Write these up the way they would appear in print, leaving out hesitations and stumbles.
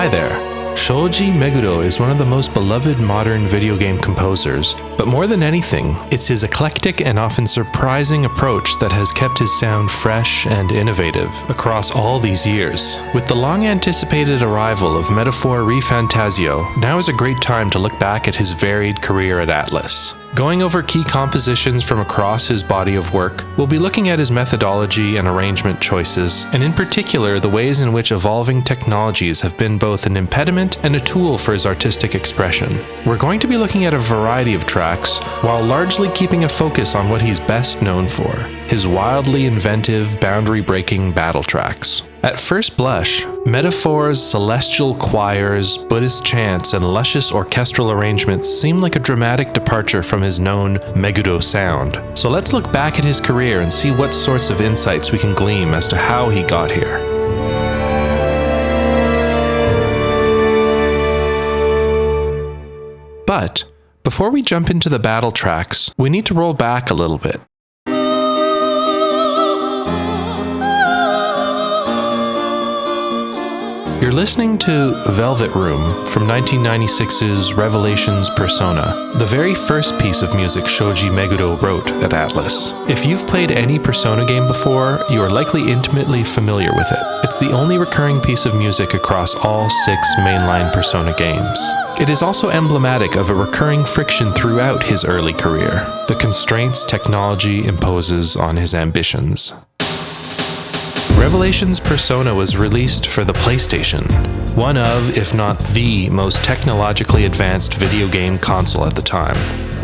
Hi there. Shoji Meguro is one of the most beloved modern video game composers, but more than anything, it's his eclectic and often surprising approach that has kept his sound fresh and innovative across all these years. With the long-anticipated arrival of Metaphor ReFantazio, now is a great time to look back at his varied career at Atlus. Going over key compositions from across his body of work, we'll be looking at his methodology and arrangement choices, and in particular the ways in which evolving technologies have been both an impediment and a tool for his artistic expression. We're going to be looking at a variety of tracks, while largely keeping a focus on what he's best known for, his wildly inventive, boundary-breaking battle tracks. At first blush, Metaphor's celestial choirs, Buddhist chants, and luscious orchestral arrangements seem like a dramatic departure from his known Meguro sound. So let's look back at his career and see what sorts of insights we can glean as to how he got here. But before we jump into the battle tracks, we need to roll back a little bit. You're listening to Velvet Room from 1996's Revelations Persona, the very first piece of music Shoji Meguro wrote at Atlus. If you've played any Persona game before, you are likely intimately familiar with it. It's the only recurring piece of music across all 6 mainline Persona games. It is also emblematic of a recurring friction throughout his early career, the constraints technology imposes on his ambitions. Revelations Persona was released for the PlayStation, one of, if not the, most technologically advanced video game console at the time.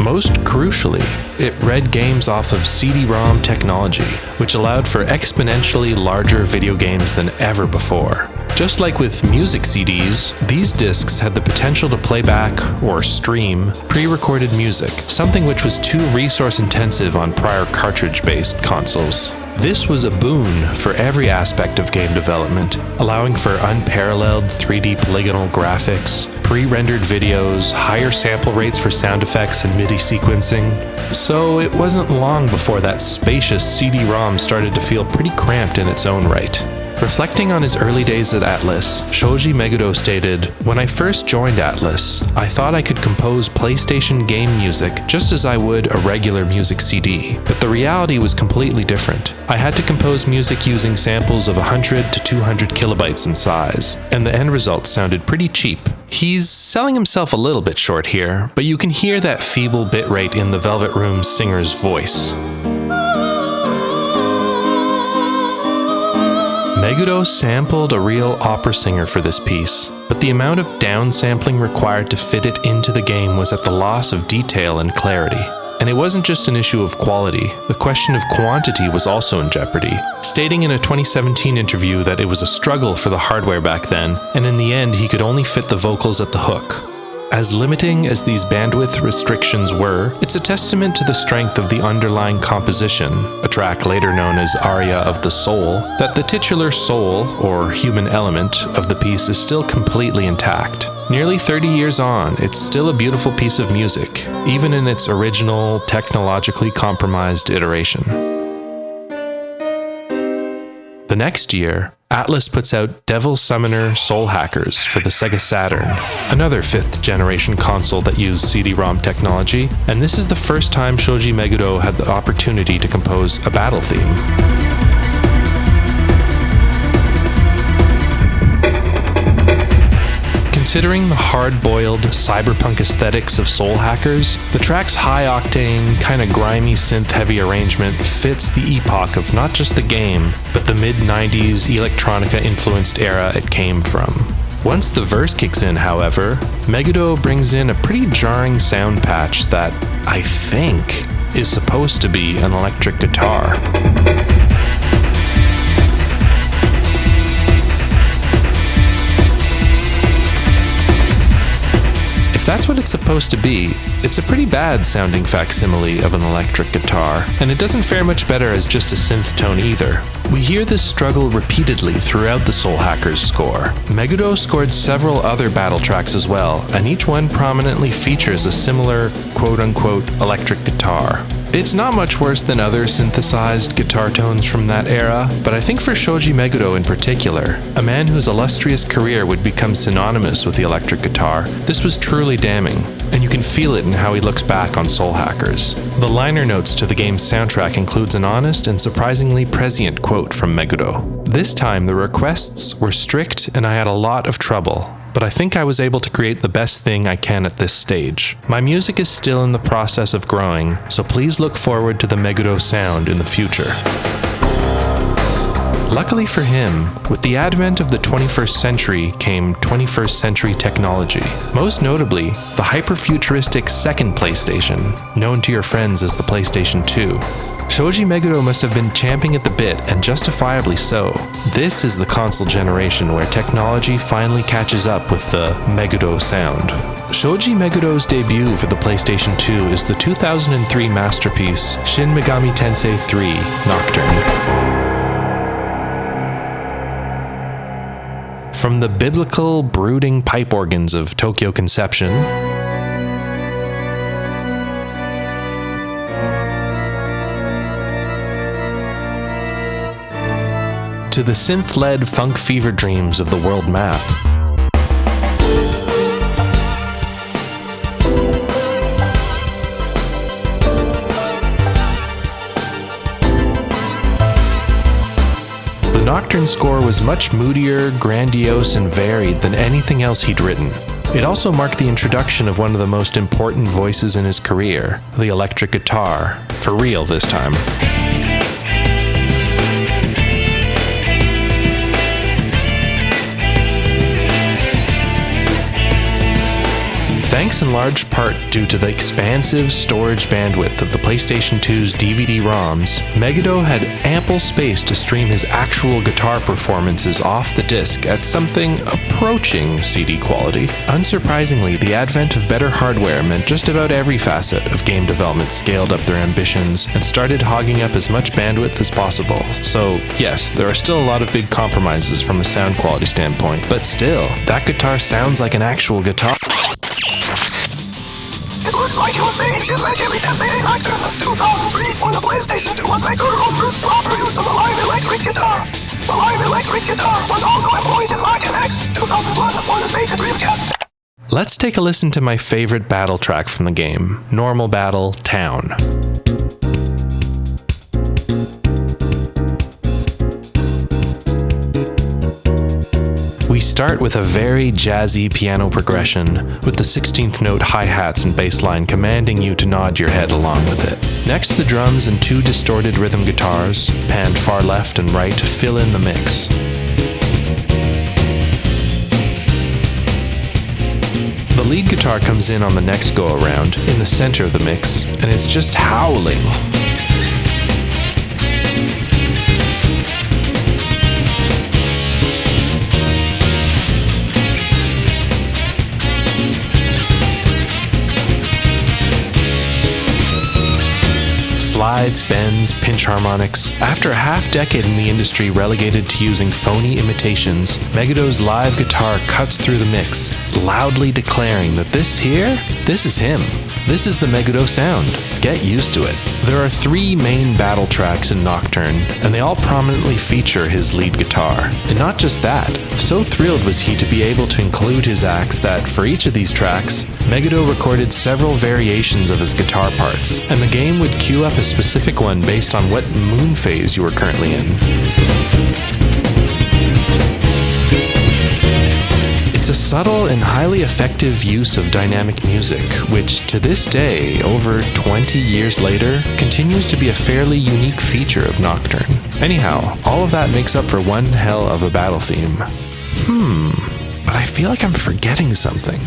Most crucially, it read games off of CD-ROM technology, which allowed for exponentially larger video games than ever before. Just like with music CDs, these discs had the potential to play back, or stream, pre-recorded music, something which was too resource-intensive on prior cartridge-based consoles. This was a boon for every aspect of game development, allowing for unparalleled 3D polygonal graphics, pre-rendered videos, higher sample rates for sound effects and MIDI sequencing. So it wasn't long before that spacious CD-ROM started to feel pretty cramped in its own right. Reflecting on his early days at Atlus, Shoji Meguro stated, "When I first joined Atlus, I thought I could compose PlayStation game music just as I would a regular music CD, but the reality was completely different. I had to compose music using samples of 100 to 200 kilobytes in size, and the end result sounded pretty cheap." He's selling himself a little bit short here, but you can hear that feeble bitrate in the Velvet Room singer's voice. Meguro sampled a real opera singer for this piece, but the amount of downsampling required to fit it into the game was at the loss of detail and clarity. And it wasn't just an issue of quality, the question of quantity was also in jeopardy, stating in a 2017 interview that it was a struggle for the hardware back then, and in the end he could only fit the vocals at the hook. As limiting as these bandwidth restrictions were, it's a testament to the strength of the underlying composition, a track later known as Aria of the Soul, that the titular soul, or human element, of the piece is still completely intact. Nearly 30 years on, it's still a beautiful piece of music, even in its original, technologically compromised iteration. The next year, Atlus puts out Devil Summoner Soul Hackers for the Sega Saturn, another 5th generation console that used CD-ROM technology, and this is the first time Shoji Meguro had the opportunity to compose a battle theme. Considering the hard-boiled cyberpunk aesthetics of Soul Hackers, the track's high-octane, kinda grimy synth-heavy arrangement fits the epoch of not just the game, but the mid-90s electronica-influenced era it came from. Once the verse kicks in, however, Meguro brings in a pretty jarring sound patch that, I think, is supposed to be an electric guitar. If that's what it's supposed to be, it's a pretty bad sounding facsimile of an electric guitar, and it doesn't fare much better as just a synth tone either. We hear this struggle repeatedly throughout the Soul Hackers score. Meguro scored several other battle tracks as well, and each one prominently features a similar quote-unquote electric guitar. It's not much worse than other synthesized guitar tones from that era, but I think for Shoji Meguro in particular, a man whose illustrious career would become synonymous with the electric guitar, this was truly damning, and you can feel it in how he looks back on Soul Hackers. The liner notes to the game's soundtrack includes an honest and surprisingly prescient quote from Meguro. This time the requests were strict and I had a lot of trouble, but I think I was able to create the best thing I can at this stage. My music is still in the process of growing, so please look forward to the Meguro sound in the future. Luckily for him, with the advent of the 21st century came 21st century technology. Most notably, the hyper-futuristic second PlayStation, known to your friends as the PlayStation 2. Shoji Meguro must have been champing at the bit, and justifiably so. This is the console generation where technology finally catches up with the Meguro sound. Shoji Meguro's debut for the PlayStation 2 is the 2003 masterpiece Shin Megami Tensei 3 Nocturne. From the biblical, brooding pipe organs of Tokyo Conception, to the synth-led funk fever dreams of the world map, the Nocturne score was much moodier, grandiose, and varied than anything else he'd written. It also marked the introduction of one of the most important voices in his career, the electric guitar, for real this time. Thanks in large part due to the expansive storage bandwidth of the PlayStation 2's DVD-ROMs, Meguro had ample space to stream his actual guitar performances off the disc at something approaching CD quality. Unsurprisingly, the advent of better hardware meant just about every facet of game development scaled up their ambitions and started hogging up as much bandwidth as possible. So, yes, there are still a lot of big compromises from a sound quality standpoint, but still, that guitar sounds like an actual guitar. It looks like you were saying Shin Megami Tensei Nocturne 2003 for the PlayStation 2 was Meguro's first proper use of a live electric guitar. The live electric guitar was also employed in Mac and X 2001 for the Sega Dreamcast. Let's take a listen to my favorite battle track from the game, Normal Battle Town. We start with a very jazzy piano progression, with the 16th note hi-hats and bass line commanding you to nod your head along with it. Next, the drums and two distorted rhythm guitars, panned far left and right, fill in the mix. The lead guitar comes in on the next go-around, in the center of the mix, and it's just howling. Slides, bends, pinch harmonics. After a half-decade in the industry relegated to using phony imitations, Meguro's live guitar cuts through the mix, loudly declaring that this is him. This is the Meguro sound. Get used to it. There are 3 main battle tracks in Nocturne, and they all prominently feature his lead guitar. And not just that, so thrilled was he to be able to include his axe that, for each of these tracks, Meguro recorded several variations of his guitar parts, and the game would queue up a specific one based on what moon phase you were currently in. It's a subtle and highly effective use of dynamic music, which to this day, over 20 years later, continues to be a fairly unique feature of Nocturne. Anyhow, all of that makes up for one hell of a battle theme. But I feel like I'm forgetting something.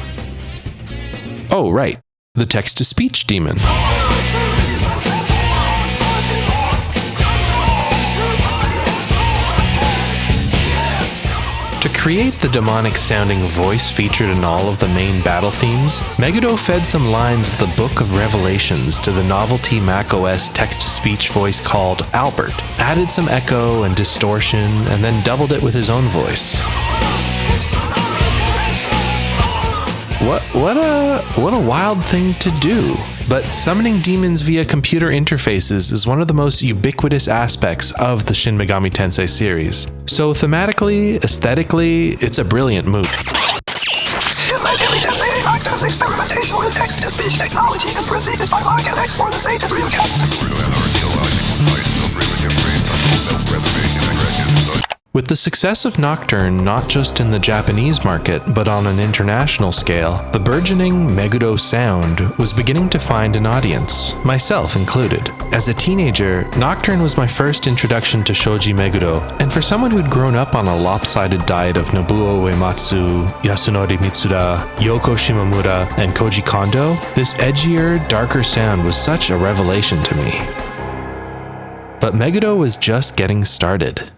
Oh, right, the text-to-speech demon. To create the demonic-sounding voice featured in all of the main battle themes, Meguro fed some lines of the Book of Revelations to the novelty macOS text-to-speech voice called Albert, added some echo and distortion, and then doubled it with his own voice. What a wild thing to do. But summoning demons via computer interfaces is one of the most ubiquitous aspects of the Shin Megami Tensei series. So thematically, aesthetically, it's a brilliant move. Shin Megami Tensei Nocturne's experimentation with text-to-speech technology is preceded by Mach X for the Sega Dreamcast. With the success of Nocturne not just in the Japanese market, but on an international scale, the burgeoning Meguro sound was beginning to find an audience, myself included. As a teenager, Nocturne was my first introduction to Shoji Meguro, and for someone who'd grown up on a lopsided diet of Nobuo Uematsu, Yasunori Mitsuda, Yoko Shimomura, and Koji Kondo, this edgier, darker sound was such a revelation to me. But Meguro was just getting started.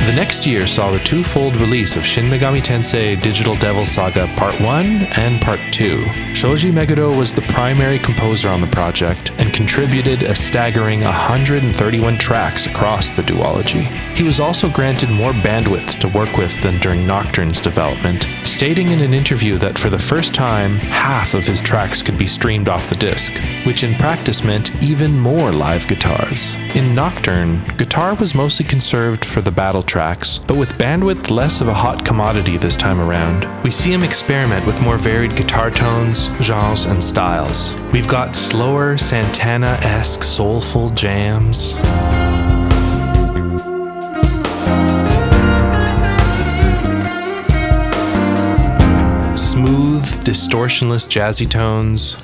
The next year saw the twofold release of Shin Megami Tensei Digital Devil Saga Part 1 and Part 2. Shoji Meguro was the primary composer on the project and contributed a staggering 131 tracks across the duology. He was also granted more bandwidth to work with than during Nocturne's development, stating in an interview that for the first time, half of his tracks could be streamed off the disc, which in practice meant even more live guitars. In Nocturne, guitar was mostly conserved for the battle tracks, but with bandwidth less of a hot commodity this time around. We see him experiment with more varied guitar tones, genres, and styles. We've got slower, Santana-esque soulful jams. Smooth, distortionless jazzy tones.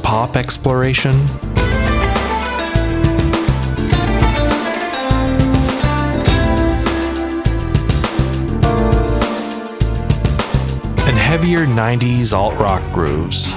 Pop exploration. And heavier 90s alt-rock grooves.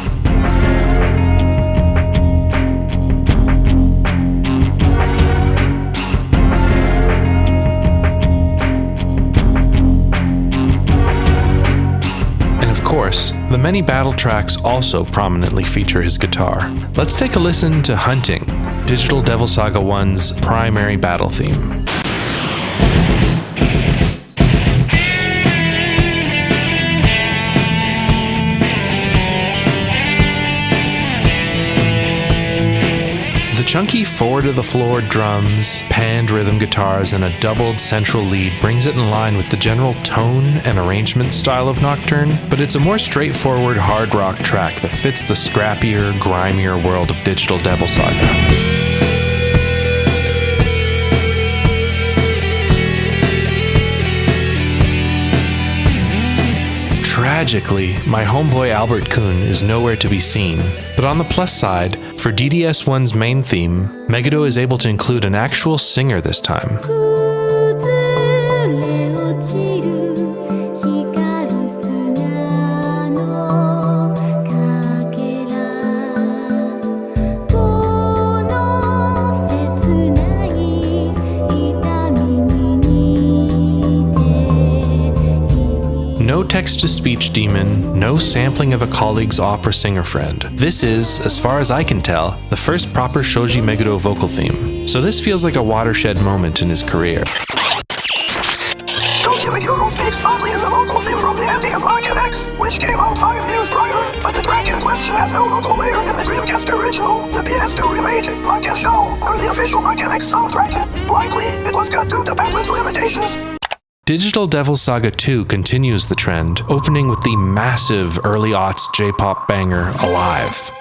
Of course, the many battle tracks also prominently feature his guitar. Let's take a listen to Hunting, Digital Devil Saga 1's primary battle theme. The chunky four-to-the-floor drums, panned rhythm guitars, and a doubled central lead brings it in line with the general tone and arrangement style of Nocturne, but it's a more straightforward hard rock track that fits the scrappier, grimier world of Digital Devil Saga. Tragically, my homeboy Albert Kuhn is nowhere to be seen, but on the plus side, for DDS1's main theme, Meguro is able to include an actual singer this time. No text-to-speech demon, no sampling of a colleague's opera singer friend. This is, as far as I can tell, the first proper Shoji Meguro vocal theme. So this feels like a watershed moment in his career. Shoji Meguro speaks loudly in the vocal theme from the ending of Mach X, which came out 5 years prior, but the track in question has no vocal layer in the Dreamcast original, the PS2 remake, Mach Show, or the official Mach X soundtrack. Likely, it was cut due to bandwidth limitations. Digital Devil Saga 2 continues the trend, opening with the massive early aughts J-pop banger Alive.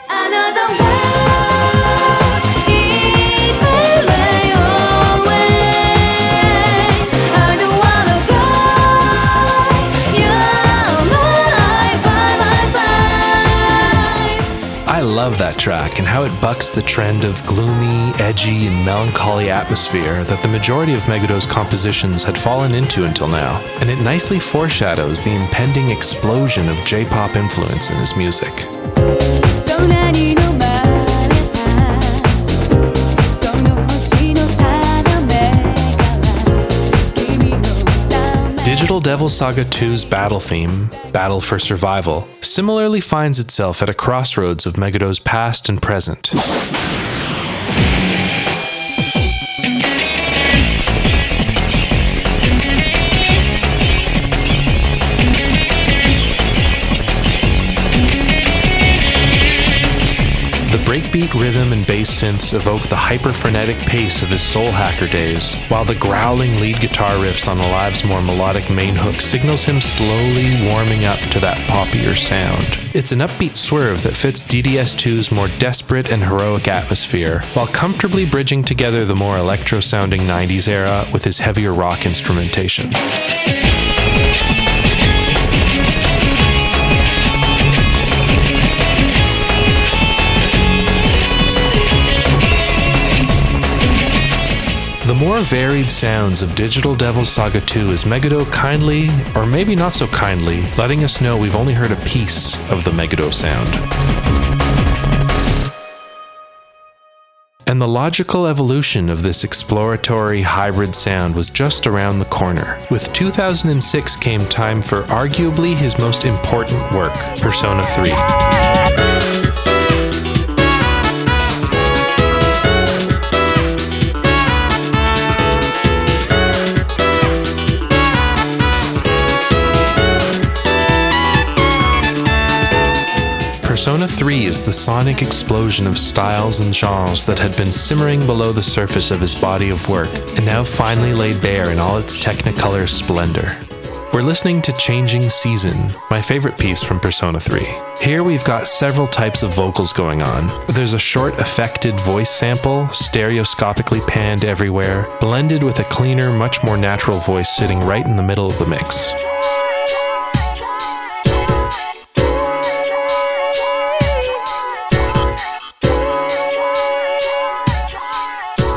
I love that track and how it bucks the trend of gloomy, edgy, and melancholy atmosphere that the majority of Meguro's compositions had fallen into until now, and it nicely foreshadows the impending explosion of J-pop influence in his music. Digital Devil Saga 2's battle theme, Battle for Survival, similarly finds itself at a crossroads of Meguro's past and present. breakbeat rhythm and bass synths evoke the hyper-frenetic pace of his soul hacker days, while the growling lead guitar riffs on Alive's more melodic main hook signals him slowly warming up to that poppier sound. It's an upbeat swerve that fits DDS2's more desperate and heroic atmosphere, while comfortably bridging together the more electro-sounding 90s era with his heavier rock instrumentation. The more varied sounds of Digital Devil Saga 2 is Megado kindly, or maybe not so kindly, letting us know we've only heard a piece of the Megado sound. And the logical evolution of this exploratory hybrid sound was just around the corner. With 2006 came time for arguably his most important work, Persona 3. Persona 3 is the sonic explosion of styles and genres that had been simmering below the surface of his body of work, and now finally laid bare in all its Technicolor splendor. We're listening to Changing Season, my favorite piece from Persona 3. Here we've got several types of vocals going on. There's a short affected voice sample, stereoscopically panned everywhere, blended with a cleaner, much more natural voice sitting right in the middle of the mix.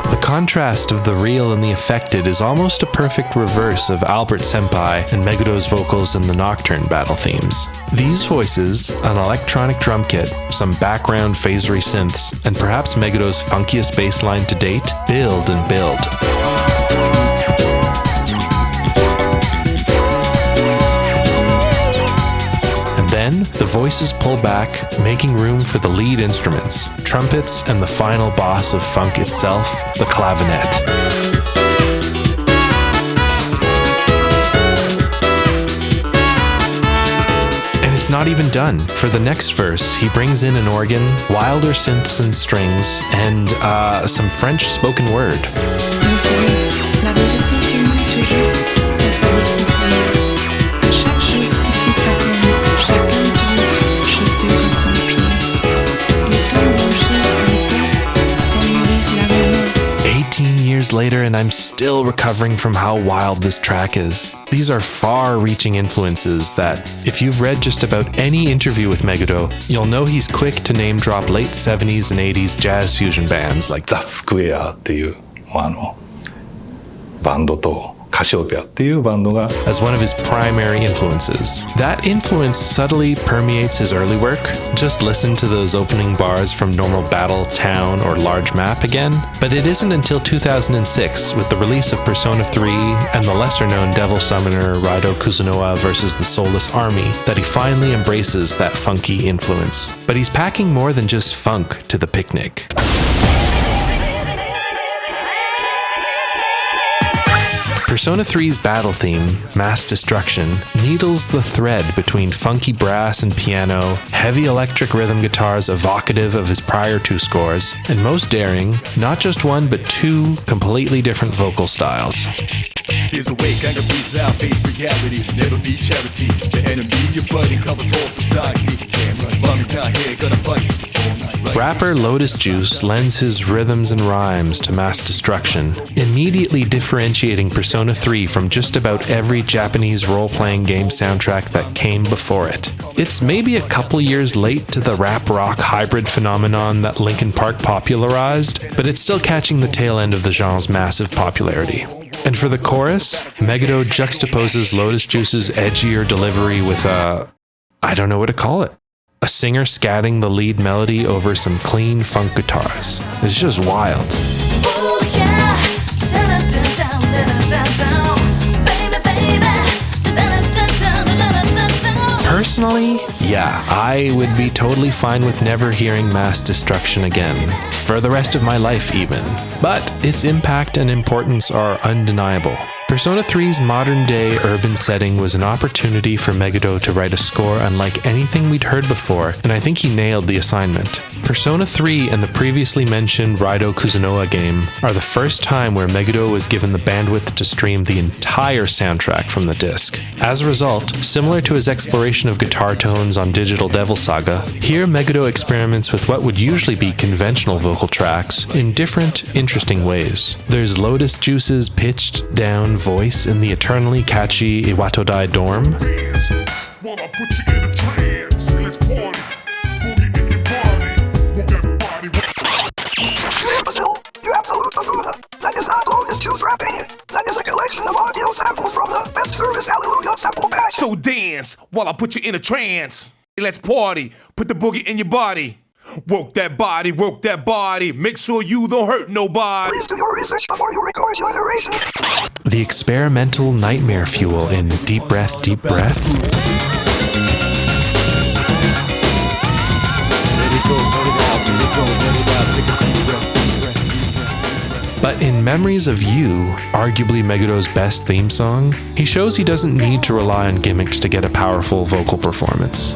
The contrast of the real and the affected is almost a perfect reverse of Albert Senpai and Megado's vocals in the Nocturne battle themes. These voices, an electronic drum kit, some background phasery synths, and perhaps Megado's funkiest bass line to date, build and build. Then, the voices pull back, making room for the lead instruments, trumpets, and the final boss of funk itself, the clavinet. And it's not even done. For the next verse, he brings in an organ, wilder synths and strings, and some French spoken word. Later, and I'm still recovering from how wild this track is. These are far-reaching influences that, if you've read just about any interview with Megado, you'll know he's quick to name drop late 70s and 80s jazz fusion bands like The Square っていうバンドとカシオペアっていうバンドが as one of his primary influences. That influence subtly permeates his early work. Just listen to those opening bars from Normal Battle, Town, or Large Map again. But it isn't until 2006, with the release of Persona 3 and the lesser-known Devil Summoner Raido Kuzunoa vs. the Soulless Army, that he finally embraces that funky influence. But he's packing more than just funk to the picnic. Persona 3's battle theme, Mass Destruction, needles the thread between funky brass and piano, heavy electric rhythm guitars evocative of his prior two scores, and most daring, not just one but two completely different vocal styles. Here's a way, gang of beats now, face reality, never be charity. The enemy you're fighting covers all society. Damn right, mommy's not here, gonna fight. Rapper Lotus Juice lends his rhythms and rhymes to Mass Destruction, immediately differentiating Persona 3 from just about every Japanese role-playing game soundtrack that came before it. It's maybe a couple years late to the rap-rock hybrid phenomenon that Linkin Park popularized, but it's still catching the tail end of the genre's massive popularity. And for the chorus, Megado juxtaposes Lotus Juice's edgier delivery with I don't know what to call it. A singer scatting the lead melody over some clean funk guitars. It's just wild. Oh, yeah. Personally, yeah, I would be totally fine with never hearing Mass Destruction again, for the rest of my life even. But its impact and importance are undeniable. Persona 3's modern-day urban setting was an opportunity for Meguro to write a score unlike anything we'd heard before, and I think he nailed the assignment. Persona 3 and the previously mentioned Raido Kuzunoa game are the first time where Meguro was given the bandwidth to stream the entire soundtrack from the disc. As a result, similar to his exploration of guitar tones on Digital Devil Saga, here Meguro experiments with what would usually be conventional vocal tracks in different, interesting ways. There's Lotus Juice's pitched down voice in the eternally catchy Iwatodai Dorm. While I put you in a trance, let's party. Boogie in your body, walk that body. Brazil, you absolute Laguna. That is not Lotus Juice rapping. That is a collection of audio samples from the Best Service Hallelujah sample pack. So dance while I put you in a trance. Let's party, put the boogie in your body. Work that body, make sure you don't hurt nobody. Please do your research before you record your narration. The experimental nightmare fuel in Deep Breath, Deep Breath. But in Memories of You, arguably Meguro's best theme song, he shows he doesn't need to rely on gimmicks to get a powerful vocal performance.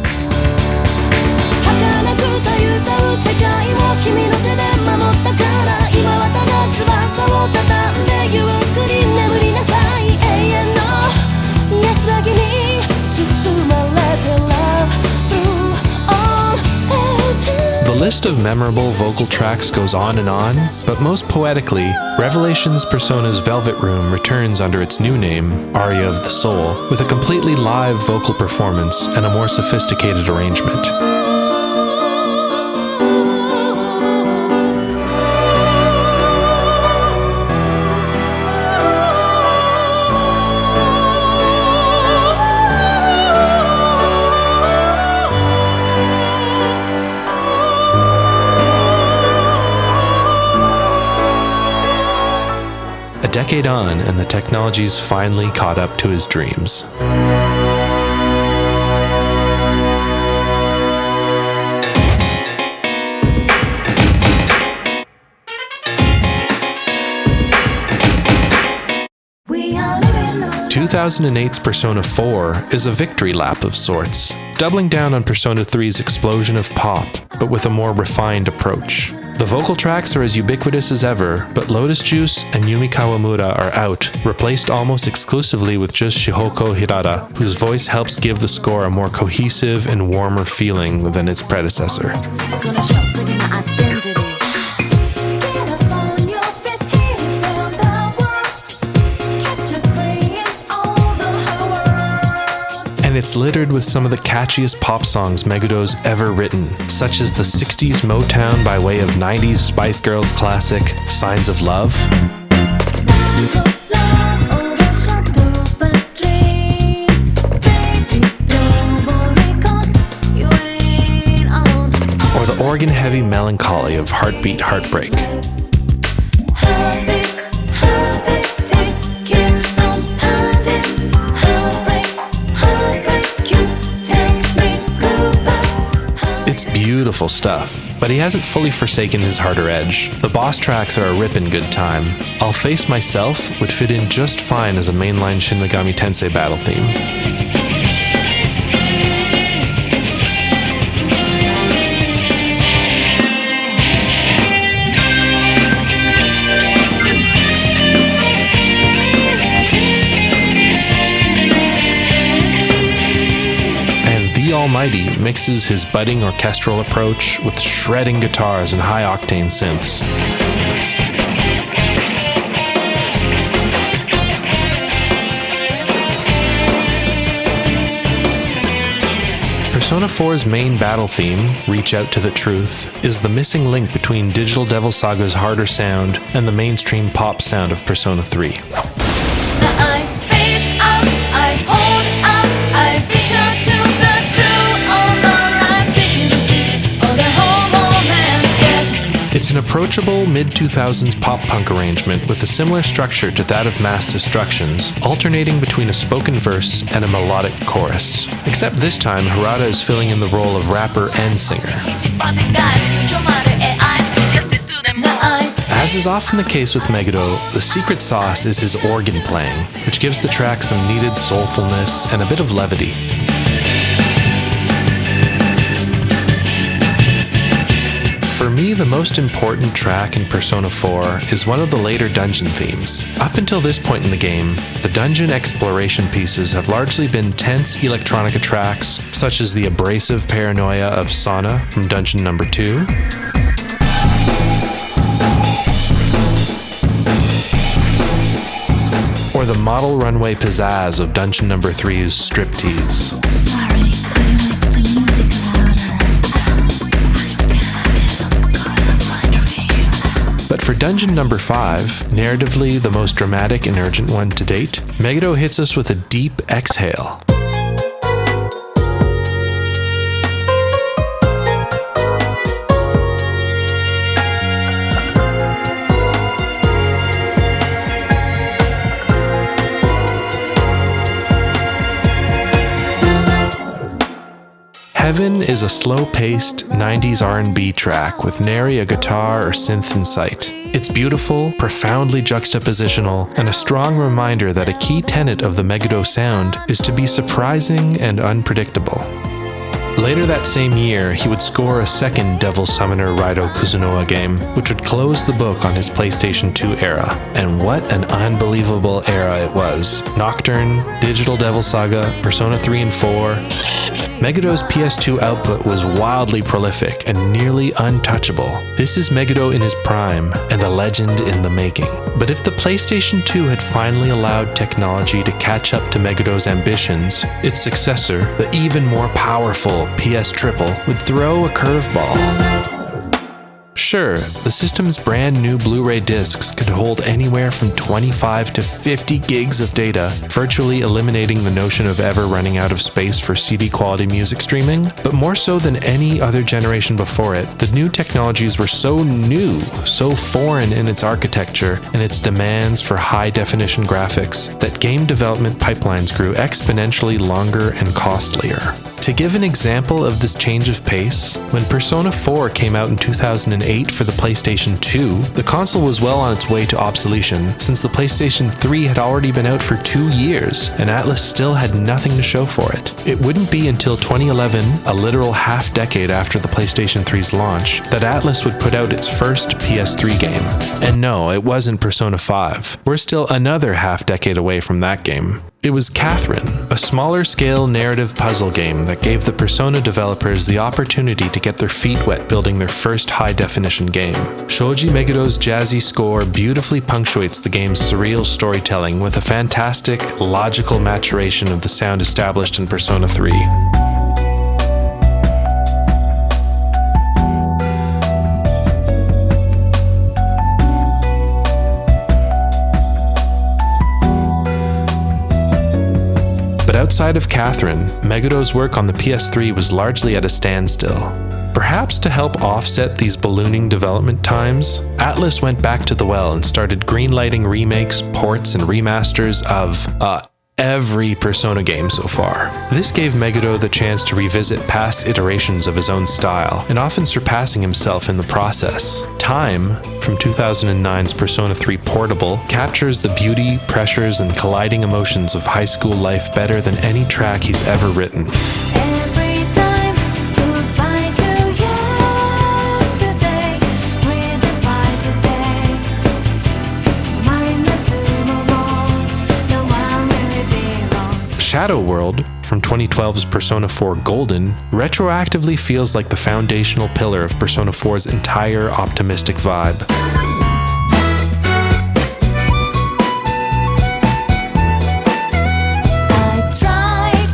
The list of memorable vocal tracks goes on and on, but most poetically, Revelations Persona's Velvet Room returns under its new name, Aria of the Soul, with a completely live vocal performance and a more sophisticated arrangement. A decade on, and the technology's finally caught up to his dreams. We are living on 2008's Persona 4 is a victory lap of sorts, doubling down on Persona 3's explosion of pop, but with a more refined approach. The vocal tracks are as ubiquitous as ever, but Lotus Juice and Yumi Kawamura are out, replaced almost exclusively with just Shihoko Hirata, whose voice helps give the score a more cohesive and warmer feeling than its predecessor. gonna show my identity. Get up on your feet, tear down the walls. Catch a glimpse of the whole world. And it's littered with some of the catchiest pop songs Meguro's ever written, such as the 60s Motown by way of 90s Spice Girls classic, Signs of Love, Signs of love, all the shadows but dreams. Baby, don't worry 'cause you ain't alone. or the organ-heavy melancholy of Heartbeat Heartbreak. Heartbeat, heartbeat, take it some pounding. Heartbreak, you take me goodbye. It's beautiful stuff, but he hasn't fully forsaken his harder edge. The boss tracks are a rippin' good time. I'll Face Myself would fit in just fine as a mainline Shin Megami Tensei battle theme. And The Almighty mixes his budding orchestral approach with shredding guitars and high-octane synths. Persona 4's main battle theme, Reach Out to the Truth, is the missing link between Digital Devil Saga's harder sound and the mainstream pop sound of Persona 3. I face up, I hold up, I reach out to the truth. On the rise, seeking to see all the whole moment. Yeah. It's an approachable mid-2000s pop-punk arrangement with a similar structure to that of Mass Destructions, alternating between a spoken verse and a melodic chorus. Except this time, Hirata is filling in the role of rapper and singer. As As is often the case with Meguro, the secret sauce is his organ playing, which gives the track some needed soulfulness and a bit of levity. For me, the most important track in Persona 4 is one of the later dungeon themes. Up until this point in the game, the dungeon exploration pieces have largely been tense electronica tracks, such as the abrasive paranoia of Sana from Dungeon Number 2, or the model runway pizzazz of Dungeon Number 3's Striptease. Sorry, can you make the music louder? But for Dungeon Number 5, narratively the most dramatic and urgent one to date, Meguro hits us with a deep exhale. Heaven is a slow-paced 90s R&B track with nary a guitar or synth in sight. It's beautiful, profoundly juxtapositional, and a strong reminder that a key tenet of the Meguro sound is to be surprising and unpredictable. Later that same year, he would score a second Devil Summoner Raido Kuzunoa game, which would close the book on his PlayStation 2 era. And what an unbelievable era it was. Nocturne, Digital Devil Saga, Persona 3 and 4. Meguro's PS2 output was wildly prolific and nearly untouchable. This is Meguro in his prime, and a legend in the making. But if the PlayStation 2 had finally allowed technology to catch up to Meguro's ambitions, its successor, the even more powerful PS Triple, would throw a curveball. Sure, the system's brand new Blu-ray discs could hold anywhere from 25 to 50 gigs of data, virtually eliminating the notion of ever running out of space for CD quality music streaming. But more so than any other generation before it, the new technologies were so new, so foreign in its architecture and its demands for high-definition graphics, that game development pipelines grew exponentially longer and costlier. To give an example of this change of pace, when Persona 4 came out in 2008 for the PlayStation 2, the console was well on its way to obsolescence, since the PlayStation 3 had already been out for 2 years, and Atlus still had nothing to show for it. It wouldn't be until 2011, a literal half-decade after the PlayStation 3's launch, that Atlus would put out its first PS3 game. And no, it wasn't Persona 5. We're still another half-decade away from that game. It was Catherine, a smaller-scale narrative puzzle game that gave the Persona developers the opportunity to get their feet wet building their first high-definition game. Shoji Meguro's jazzy score beautifully punctuates the game's surreal storytelling with a fantastic, logical maturation of the sound established in Persona 3. But outside of Catherine, Meguro's work on the PS3 was largely at a standstill. Perhaps to help offset these ballooning development times, Atlus went back to the well and started greenlighting remakes, ports, and remasters of every Persona game so far. This gave Meguro the chance to revisit past iterations of his own style, and often surpassing himself in the process. Time, from 2009's Persona 3 Portable, captures the beauty, pressures, and colliding emotions of high school life better than any track he's ever written. Every time, goodbye to yesterday, with goodbye today. Smiling at tomorrow, no one really belongs. Shadow World, from 2012's Persona 4 Golden, retroactively feels like the foundational pillar of Persona 4's entire optimistic vibe. I tried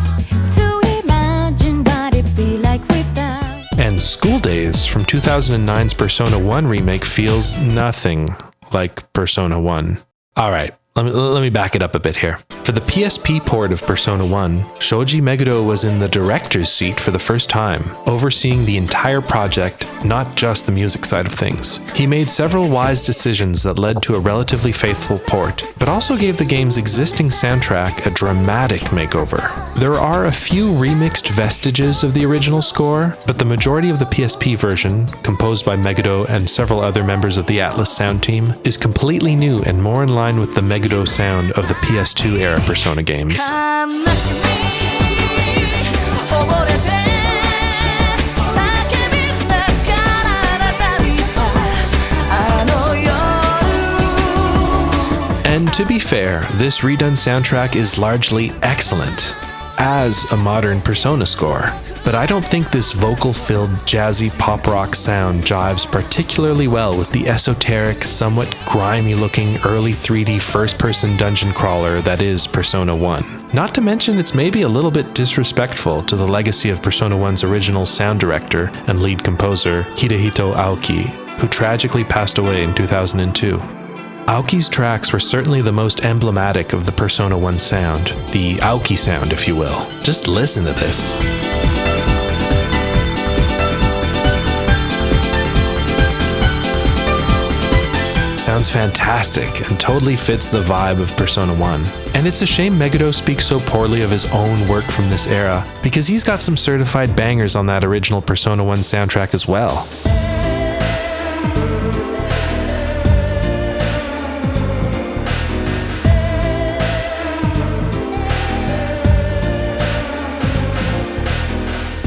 to imagine what it'd be like without. And School Days, from 2009's Persona 1 remake, feels nothing like Persona 1. Alright, Let me back it up a bit here. For the PSP port of Persona 1, Shoji Meguro was in the director's seat for the first time, overseeing the entire project, not just the music side of things. He made several wise decisions that led to a relatively faithful port, but also gave the game's existing soundtrack a dramatic makeover. There are a few remixed vestiges of the original score, but the majority of the PSP version, composed by Meguro and several other members of the Atlus sound team, is completely new and more in line with the Meguro sound of the PS2 era Persona games. And to be fair, this redone soundtrack is largely excellent as a modern Persona score, but I don't think this vocal-filled jazzy pop rock sound jives particularly well with the esoteric, somewhat grimy-looking early 3D first-person dungeon crawler that is Persona 1. Not to mention it's maybe a little bit disrespectful to the legacy of Persona 1's original sound director and lead composer, Hidehito Aoki, who tragically passed away in 2002. Aoki's tracks were certainly the most emblematic of the Persona 1 sound, the Aoki sound, if you will. Just listen to this. Sounds fantastic and totally fits the vibe of Persona 1. And it's a shame Meguro speaks so poorly of his own work from this era, because he's got some certified bangers on that original Persona 1 soundtrack as well.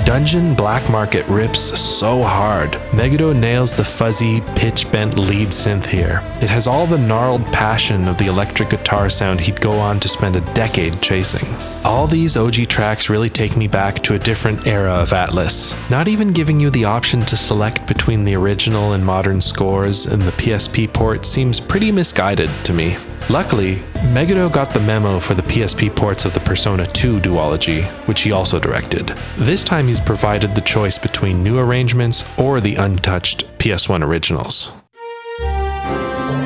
Dungeon Black Market rips so hard. Meguro nails the fuzzy, pitch-bent lead synth here. It has all the gnarled passion of the electric guitar sound he'd go on to spend a decade chasing. All these OG tracks really take me back to a different era of Atlus, not even giving you the option to select between the original and modern scores, and the PSP port seems pretty misguided to me. Luckily, Meguro got the memo for the PSP ports of the Persona 2 duology, which he also directed. This time he's provided the choice between new arrangements or the untouched PS1 originals.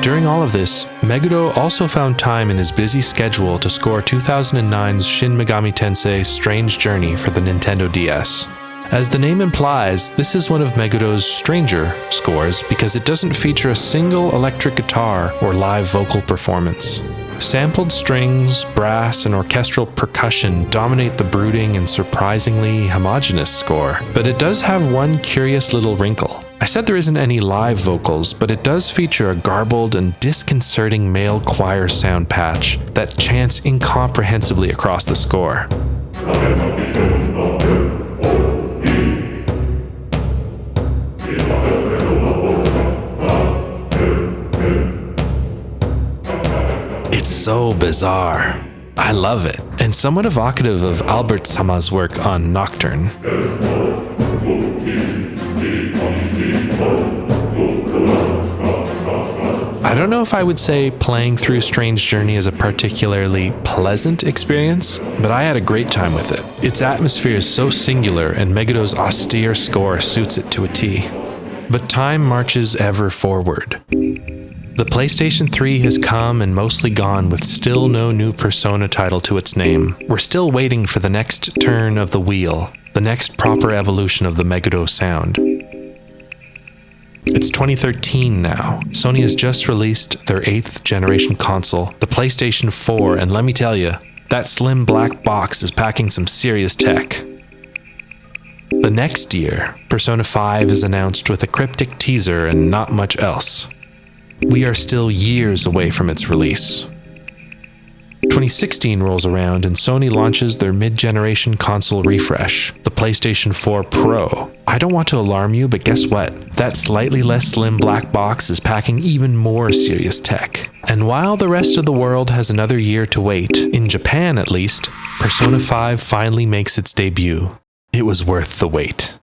During all of this, Meguro also found time in his busy schedule to score 2009's Shin Megami Tensei Strange Journey for the Nintendo DS. As the name implies, this is one of Meguro's stranger scores because it doesn't feature a single electric guitar or live vocal performance. Sampled strings, brass, and orchestral percussion dominate the brooding and surprisingly homogeneous score, but it does have one curious little wrinkle. I said there isn't any live vocals, but it does feature a garbled and disconcerting male choir sound patch that chants incomprehensibly across the score. It's so bizarre. I love it, and somewhat evocative of Albert Sama's work on Nocturne. I don't know if I would say playing through Strange Journey is a particularly pleasant experience, but I had a great time with it. Its atmosphere is so singular, and Meguro's austere score suits it to a T. But time marches ever forward. The PlayStation 3 has come and mostly gone with still no new Persona title to its name. We're still waiting for the next turn of the wheel, the next proper evolution of the Meguro sound. It's 2013 now. Sony has just released their 8th generation console, the PlayStation 4, and let me tell you, that slim black box is packing some serious tech. The next year, Persona 5 is announced with a cryptic teaser and not much else. We are still years away from its release. 2016 rolls around and Sony launches their mid-generation console refresh, the PlayStation 4 Pro. I don't want to alarm you, but guess what? That slightly less slim black box is packing even more serious tech. And while the rest of the world has another year to wait, in Japan at least, Persona 5 finally makes its debut. It was worth the wait.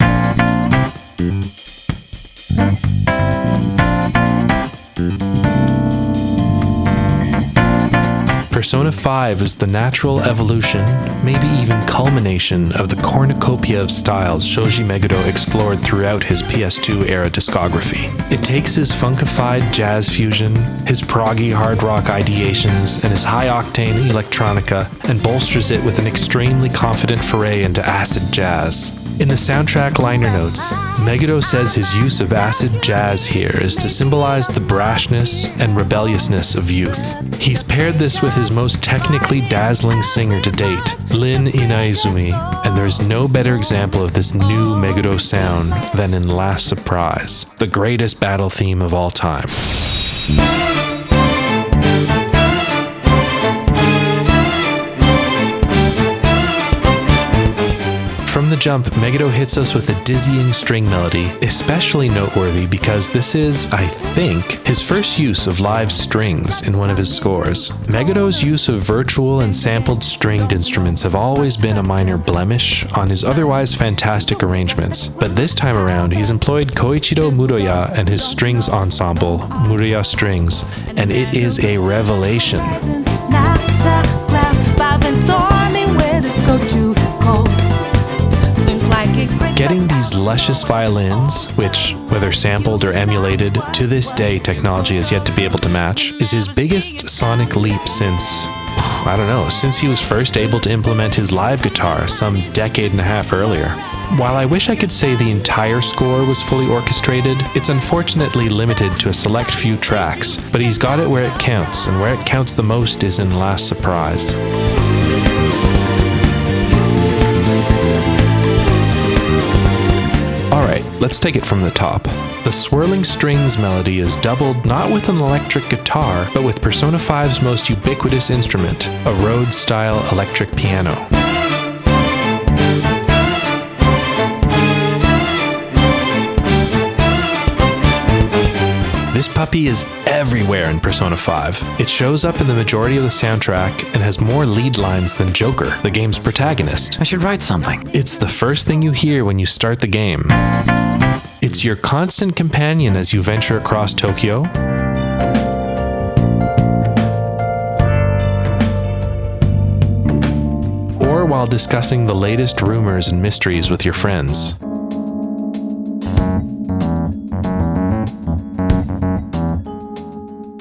Persona 5 is the natural evolution, maybe even culmination, of the cornucopia of styles Shoji Meguro explored throughout his PS2 era discography. It takes his funkified jazz fusion, his proggy hard rock ideations, and his high-octane electronica, and bolsters it with an extremely confident foray into acid jazz. In the soundtrack liner notes, Meguro says his use of acid jazz here is to symbolize the brashness and rebelliousness of youth. He's paired this with his most technically dazzling singer to date, Lin Inaizumi, and there's no better example of this new Meguro sound than in Last Surprise, the greatest battle theme of all time. From the jump, Meguro hits us with a dizzying string melody, especially noteworthy because this is, I think, his first use of live strings in one of his scores. Meguro's use of virtual and sampled stringed instruments have always been a minor blemish on his otherwise fantastic arrangements, but this time around he's employed Koichiro Muroya and his strings ensemble, Muroya Strings, and it is a revelation. Getting these luscious violins, which, whether sampled or emulated, to this day technology has yet to be able to match, is his biggest sonic leap since he was first able to implement his live guitar some decade and a half earlier. While I wish I could say the entire score was fully orchestrated, it's unfortunately limited to a select few tracks, but he's got it where it counts, and where it counts the most is in Last Surprise. Alright, let's take it from the top. The swirling strings melody is doubled not with an electric guitar, but with Persona 5's most ubiquitous instrument, a Rhodes-style electric piano. This puppy is everywhere in Persona 5. It shows up in the majority of the soundtrack and has more lead lines than Joker, the game's protagonist. I should write something. It's the first thing you hear when you start the game. It's your constant companion as you venture across Tokyo. Or while discussing the latest rumors and mysteries with your friends.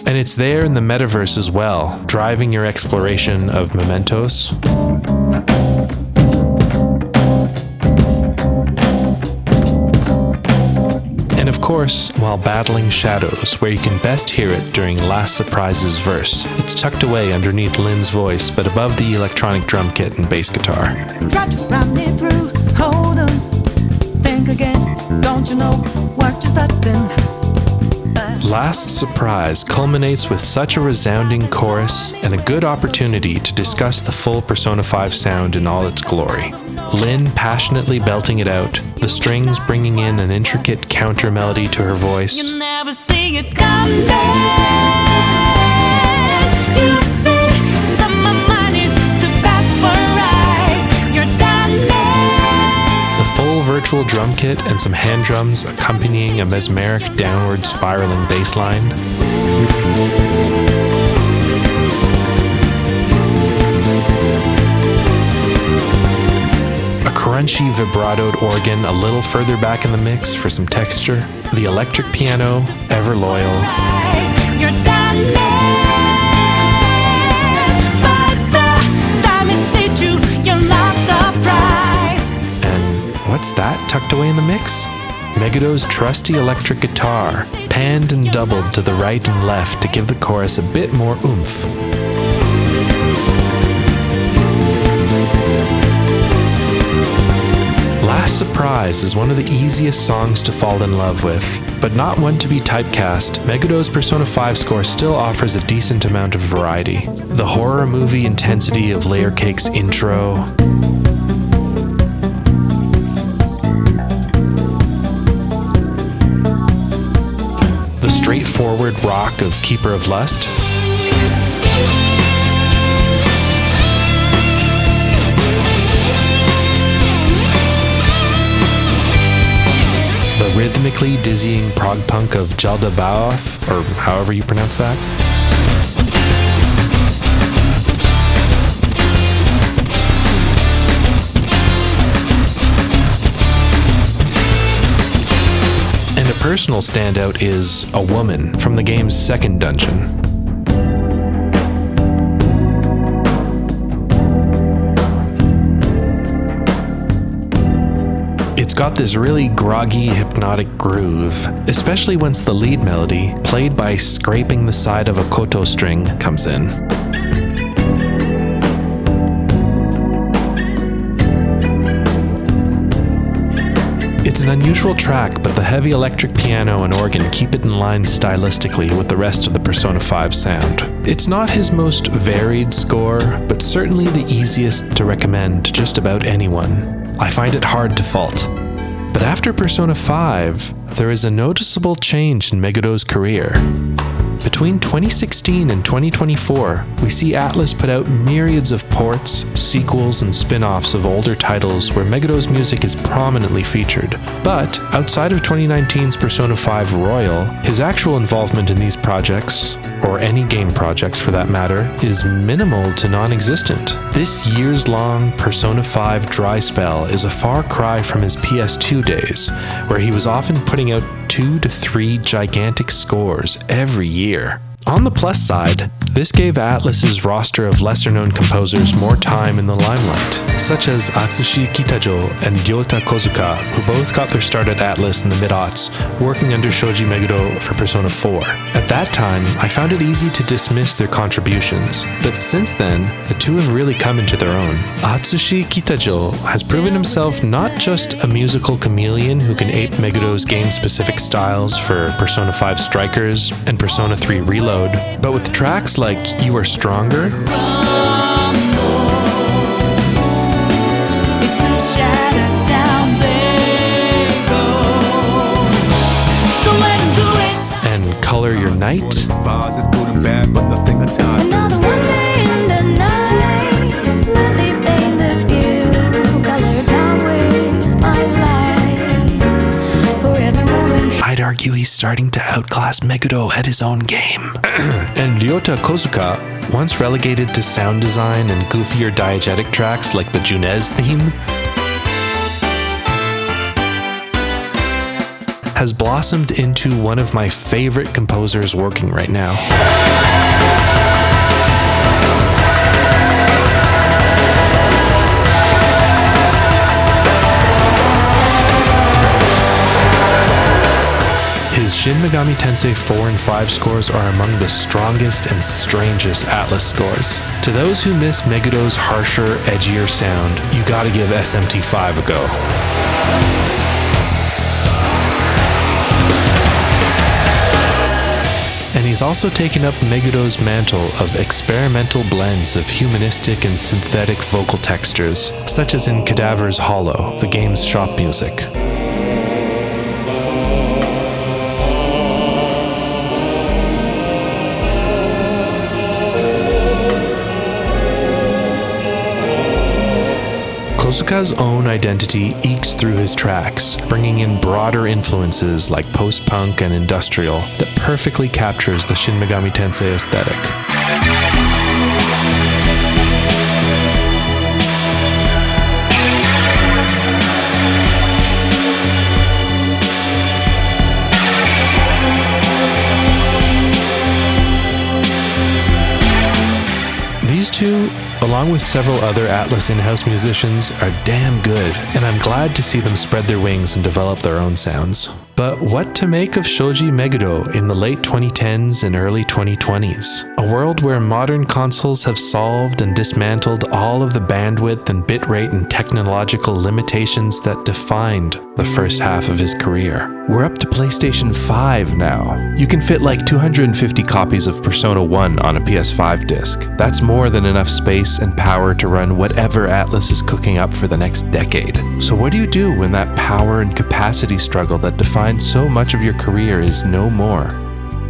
And it's there in the metaverse as well, driving your exploration of mementos. And of course, while battling shadows, where you can best hear it during Last Surprise's verse. It's tucked away underneath Lin's voice, but above the electronic drum kit and bass guitar. Try to run me through, hold on, think again, don't you know what just happened? Last Surprise culminates with such a resounding chorus and a good opportunity to discuss the full Persona 5 sound in all its glory. Lin passionately belting it out, the strings bringing in an intricate counter melody to her voice. You never see it coming. You see that my mind is too fast for eyes. You're done. The full virtual drum kit and some hand drums accompanying a mesmeric downward spiraling bass line. A crunchy vibratoed organ a little further back in the mix for some texture. The electric piano, ever loyal. You're done. By the time it hit you, you're not surprised. And what's that tucked away in the mix? Meguro's trusty electric guitar, panned and doubled to the right and left to give the chorus a bit more oomph. Last Surprise is one of the easiest songs to fall in love with, but not one to be typecast. Meguro's Persona 5 score still offers a decent amount of variety. The horror movie intensity of Layer Cake's intro, the straightforward rock of Keeper of Lust, the rhythmically dizzying prog punk of Jalda Baoth, or however you pronounce that. personal standout is a woman from the game's second dungeon. It's got this really groggy, hypnotic groove, especially once the lead melody, played by scraping the side of a koto string, comes in. It's an unusual track, but the heavy electric piano and organ keep it in line stylistically with the rest of the Persona 5 sound. It's not his most varied score, but certainly the easiest to recommend to just about anyone. I find it hard to fault. But after Persona 5, there is a noticeable change in Megado's career. Between 2016 and 2024, we see Atlus put out myriads of ports, sequels, and spin-offs of older titles where Megado's music is prominently featured. But, outside of 2019's Persona 5 Royal, his actual involvement in these projects, or any game projects for that matter, is minimal to non-existent. This years-long Persona 5 dry spell is a far cry from his PS2 days, where he was often putting out 2 to 3 gigantic scores every year. On the plus side, this gave Atlus's roster of lesser-known composers more time in the limelight, such as Atsushi Kitajo and Ryota Kozuka, who both got their start at Atlus in the mid-aughts, working under Shoji Meguro for Persona 4. At that time, I found it easy to dismiss their contributions, but since then, the two have really come into their own. Atsushi Kitajo has proven himself not just a musical chameleon who can ape Megado's game-specific styles for Persona 5 Strikers and Persona 3 Reload, but with tracks like You Are Stronger, and Color Your Night, Vibes is good and bad, but nothing atoms. Another one day in the night, let me paint the view, color down with my light. For every moment. I'd argue he's starting to outclass Meguro at his own game. And Ryota Kozuka, once relegated to sound design and goofier diegetic tracks like the Junez theme, has blossomed into one of my favorite composers working right now. His Shin Megami Tensei 4 and 5 scores are among the strongest and strangest Atlus scores. To those who miss Megado's harsher, edgier sound, you gotta give SMT5 a go. And he's also taken up Megado's mantle of experimental blends of humanistic and synthetic vocal textures, such as in Cadaver's Hollow, the game's shop music. Kozuka's own identity ekes through his tracks, bringing in broader influences like post-punk and industrial that perfectly captures the Shin Megami Tensei aesthetic. These two, along with several other Atlus in-house musicians, are damn good, and I'm glad to see them spread their wings and develop their own sounds. But what to make of Shoji Meguro in the late 2010s and early 2020s? A world where modern consoles have solved and dismantled all of the bandwidth and bitrate and technological limitations that defined the first half of his career. We're up to PlayStation 5 now. You can fit like 250 copies of Persona 1 on a PS5 disc. That's more than enough space and power to run whatever Atlus is cooking up for the next decade. So what do you do when that power and capacity struggle that defined so much of your career is no more?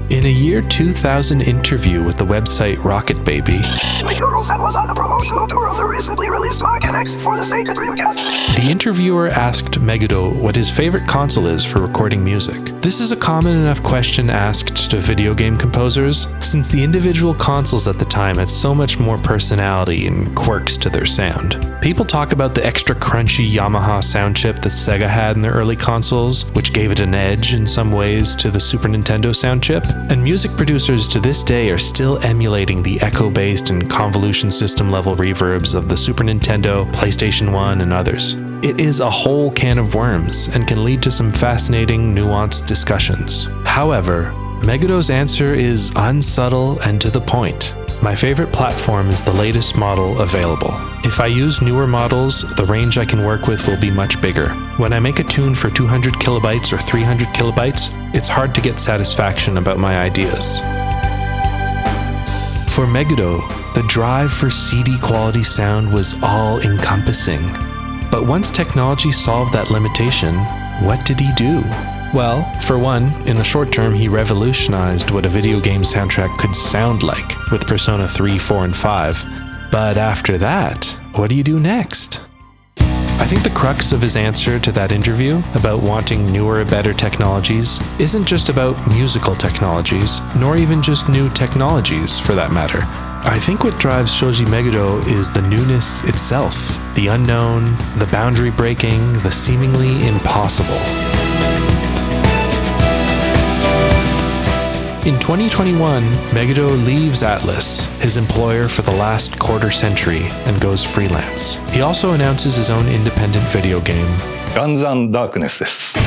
In a year 2000 interview with the website Rocket Baby, Meguro-san was on the promotional tour of the recently released Mach X for the Sega Dreamcast. the interviewer asked Meguro what his favorite console is for recording music. This is a common enough question asked to video game composers, since the individual consoles at the time had so much more personality and quirks to their sound. People talk about the extra crunchy Yamaha sound chip that Sega had in their early consoles, which gave it an edge in some ways to the Super Nintendo sound chip, and music producers to this day are still emulating the echo-based and convolution system level reverbs of the Super Nintendo, PlayStation 1, and others. It is a whole can of worms and can lead to some fascinating, nuanced discussions. However, Megudo's answer is unsubtle and to the point. My favorite platform is the latest model available. If I use newer models, the range I can work with will be much bigger. When I make a tune for 200 kilobytes or 300 kilobytes, it's hard to get satisfaction about my ideas. For Megudo, the drive for CD quality sound was all-encompassing. But once technology solved that limitation, what did he do? Well, for one, in the short term, he revolutionized what a video game soundtrack could sound like with Persona 3, 4, and 5. But after that, what do you do next? I think the crux of his answer to that interview about wanting newer, better technologies isn't just about musical technologies, nor even just new technologies for that matter. I think what drives Shoji Meguro is the newness itself, the unknown, the boundary breaking, the seemingly impossible. In 2021, Meguro leaves Atlus, his employer for the last quarter century, and goes freelance. He also announces his own independent video game. ガンズ&ダークネスです。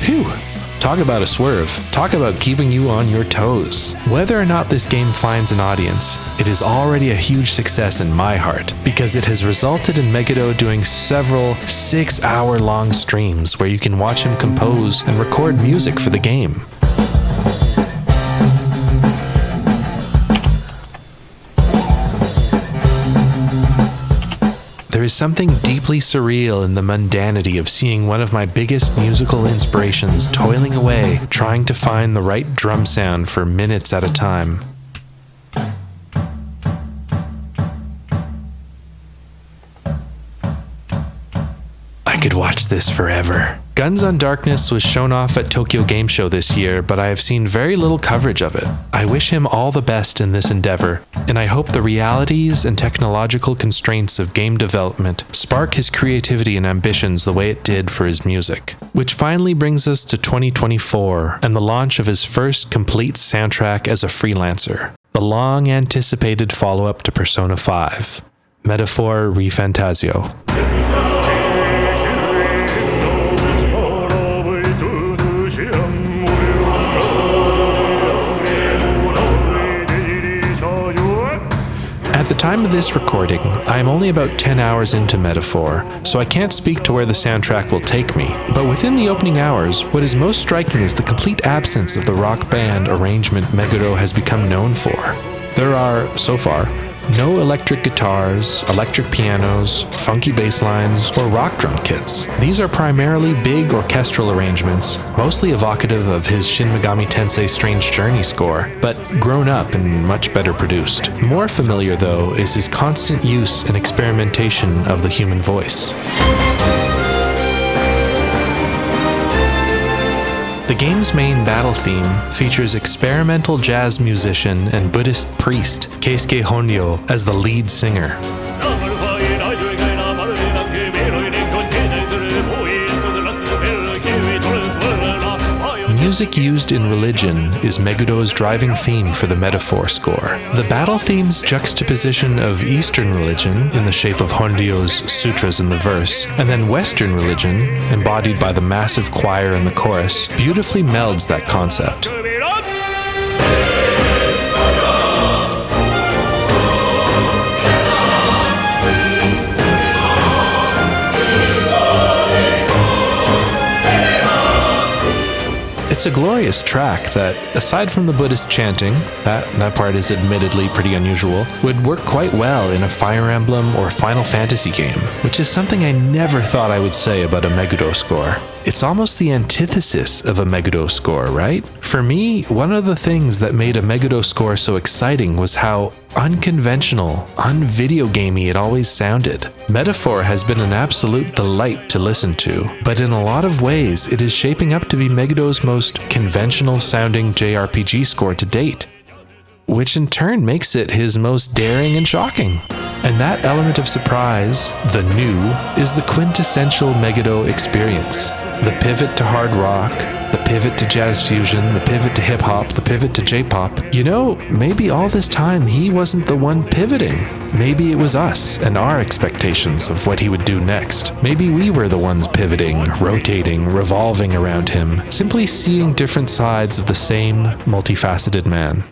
Phew! Talk about a swerve. Talk about keeping you on your toes. Whether or not this game finds an audience, it is already a huge success in my heart, because it has resulted in Meguro doing several 6-hour-long streams where you can watch him compose and record music for the game. There is something deeply surreal in the mundanity of seeing one of my biggest musical inspirations toiling away, trying to find the right drum sound for minutes at a time. I could watch this forever. Guns on Darkness was shown off at Tokyo Game Show this year, but I have seen very little coverage of it. I wish him all the best in this endeavor, and I hope the realities and technological constraints of game development spark his creativity and ambitions the way it did for his music. Which finally brings us to 2024 and the launch of his first complete soundtrack as a freelancer, the long-anticipated follow-up to Persona 5, Metaphor ReFantazio. At the time of this recording, I am only about 10 hours into Metaphor, so I can't speak to where the soundtrack will take me. But within the opening hours, what is most striking is the complete absence of the rock band arrangement Meguro has become known for. There are, so far, no electric guitars, electric pianos, funky bass lines, or rock drum kits. These are primarily big orchestral arrangements, mostly evocative of his Shin Megami Tensei Strange Journey score, but grown up and much better produced. More familiar, though, is his constant use and experimentation of the human voice. The game's main battle theme features experimental jazz musician and Buddhist priest Keisuke Honryo as the lead singer. Music used in religion is Megudo's driving theme for the Metaphor score. The battle theme's juxtaposition of Eastern religion in the shape of Honryo's sutras in the verse, and then Western religion, embodied by the massive choir in the chorus, beautifully melds that concept. It's a glorious track that, aside from the Buddhist chanting, that part is admittedly pretty unusual, would work quite well in a Fire Emblem or Final Fantasy game, which is something I never thought I would say about a Meguro score. It's almost the antithesis of a Meguro score, right? For me, one of the things that made a Meguro score so exciting was how unconventional, un-video gamey it always sounded. Metaphor has been an absolute delight to listen to, but in a lot of ways it is shaping up to be Meguro's most conventional sounding JRPG score to date, which in turn makes it his most daring and shocking. And that element of surprise, the new, is the quintessential Meguro experience. The pivot to hard rock, the pivot to jazz fusion, the pivot to hip-hop, the pivot to J-pop. You know, maybe all this time he wasn't the one pivoting. Maybe it was us and our expectations of what he would do next. Maybe we were the ones pivoting, rotating, revolving around him, simply seeing different sides of the same multifaceted man.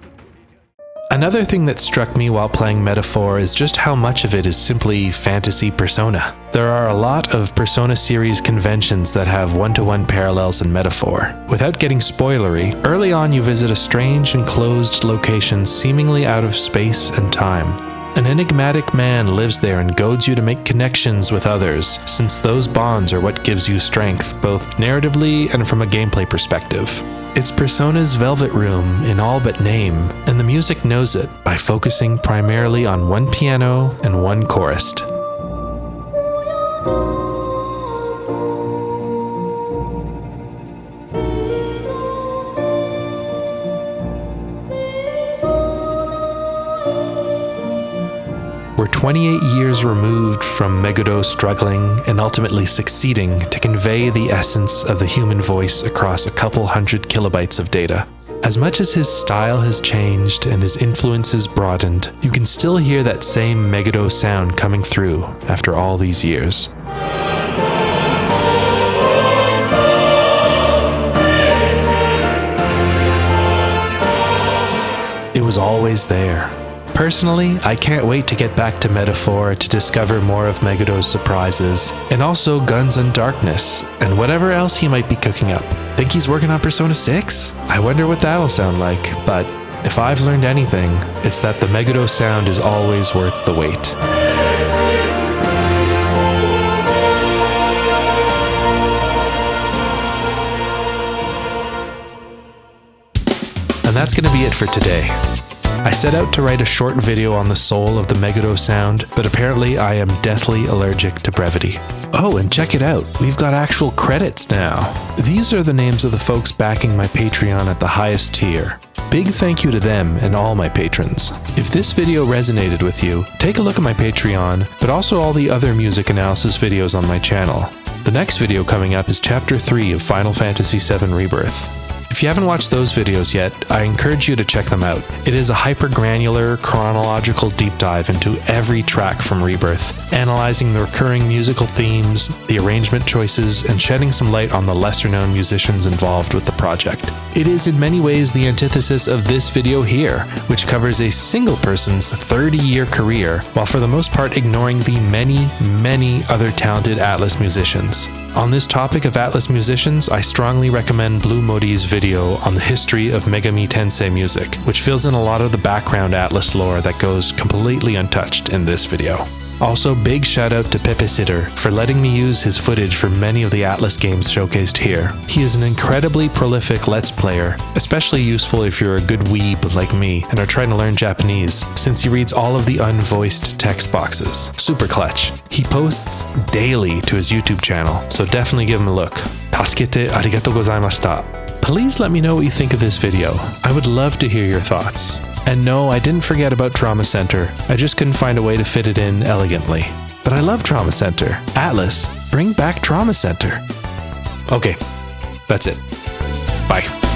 Another thing that struck me while playing Metaphor is just how much of it is simply fantasy Persona. There are a lot of Persona series conventions that have one-to-one parallels in Metaphor. Without getting spoilery, early on you visit a strange enclosed location seemingly out of space and time. An enigmatic man lives there and goads you to make connections with others, since those bonds are what gives you strength, both narratively and from a gameplay perspective. It's Persona's Velvet Room in all but name, and the music knows it by focusing primarily on one piano and one chorist. We're 28 years removed from Meguro struggling and ultimately succeeding to convey the essence of the human voice across a couple hundred kilobytes of data. As much as his style has changed and his influences broadened, you can still hear that same Meguro sound coming through after all these years. It was always there. Personally, I can't wait to get back to Metaphor to discover more of Meguro's surprises, and also Guns and Darkness, and whatever else he might be cooking up. Think he's working on Persona 6? I wonder what that'll sound like, but if I've learned anything, it's that the Meguro sound is always worth the wait. And that's going to be it for today. I set out to write a short video on the soul of the Meguro sound, but apparently I am deathly allergic to brevity. Oh, and check it out, we've got actual credits now. These are the names of the folks backing my Patreon at the highest tier. Big thank you to them and all my patrons. If this video resonated with you, take a look at my Patreon, but also all the other music analysis videos on my channel. The next video coming up is Chapter 3 of Final Fantasy VII Rebirth. If you haven't watched those videos yet, I encourage you to check them out. It is a hyper-granular, chronological deep dive into every track from Rebirth, analyzing the recurring musical themes, the arrangement choices, and shedding some light on the lesser-known musicians involved with the project. It is in many ways the antithesis of this video here, which covers a single person's 30-year career, while for the most part ignoring the many, many other talented Atlus musicians. On this topic of Atlus musicians, I strongly recommend Blue Modi's video on the history of Megami Tensei music, which fills in a lot of the background Atlus lore that goes completely untouched in this video. Also, big shout out to Pepe Sitter for letting me use his footage for many of the Atlus games showcased here. He is an incredibly prolific Let's Player, especially useful if you're a good weeb like me and are trying to learn Japanese, since he reads all of the unvoiced text boxes. Super clutch. He posts daily to his YouTube channel, so definitely give him a look. Tasukete arigatou gozaimashita. Please let me know what you think of this video. I would love to hear your thoughts. And no, I didn't forget about Trauma Center. I just couldn't find a way to fit it in elegantly. But I love Trauma Center. Atlus, bring back Trauma Center. Okay, that's it. Bye.